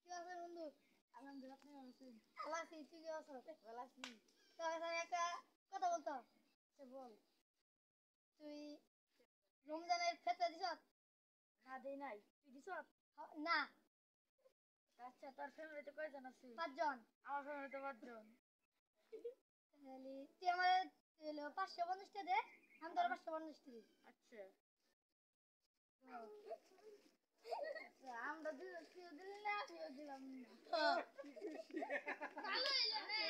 কি আছে বন্ধু? আলহামদুলিল্লাহ, আপনি ভালো আছেন? ভালো আছি, তুই কি আছো? ভালো আছি। তোর সাথে একটা কথা বলতাম। সে বল, তুই রমজানের ফেতরা দিছ? না দেই নাই, তুই দিছ? না। আচ্ছা, তোর ফ্যামিলিতে কয়জন আছে? 5 জন। আমার ফ্যামিলিতে 5 জন। তাহলে তুই আমার 550 টা দে, আমি তোর 550 টা দিই। আচ্ছা আচ্ছা, আমরা তুইও দিলি না, আমিও দিলাম না। ভালো হইলো রে।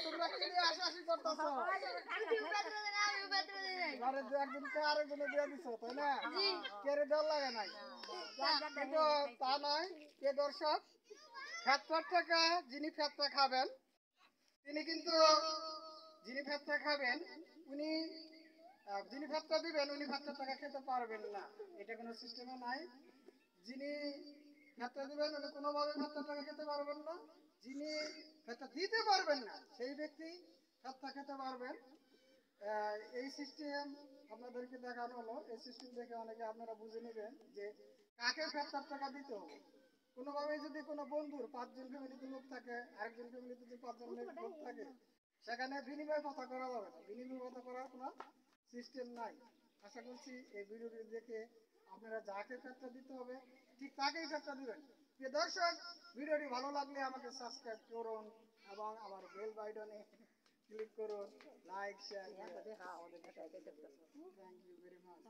তোমরা কি নিয়ে আশাআশি করতেছ? তুইও ফেতরা দে না, আমিও ফেতরা দিই নাই। ঘরে দু একজনকে আরেকজনে দিয়ে দিছো, তাই না? জি। কেড়ে ডর লাগে নাই। কিন্তু তা নয়, প্রিয় দর্শক, ফেতরার টাকা যিনি ফেতরা খাবেন, তিনি কিন্তু যিনি ফেতরা খাবেন উনি যিনি ফেতরা দিবেন উনি ফেতরার টাকা খেতে পারবেন না। এটা কোনো সিস্টেমে নাই। যিনি ফেতরা দিবেন উনি কোনোভাবে ফেতরার টাকা খেতে পারবেন না। যিনি ফেতরা দিতে পারবেন না সেই ব্যক্তি ফেতরা খেতে পারবেন। এই সিস্টেম আপনাদেরকে দেখানো হলো। এই সিস্টেম দেখে অনেকে আপনারা বুঝে নেবেন যে কাকে ফেতরার টাকা দিতে হবে। কোনোভাবে যদি কোনো বন্ধুর 5 জন ফ্যামিলিতে লোক থাকে, আরেকজন ফ্যামিলিতে যদি 5 জন লোক থাকে, সেখানে বিনিময় কথা করা যাবে না। বিনিময় কথা করার কোনো সিস্টেম নাই। আশা করছি এই ভিডিওটি দেখে আপনারা যাকে ফেতরা দিতে হবে ঠিক তাকেই ফেতরা দিবেন। প্রিয় দর্শক, ভিডিওটি ভালো লাগলে আমাকে সাবস্ক্রাইব করুন এবং আমার বেল বাটনে ক্লিক করুন, like share. Thank you very much.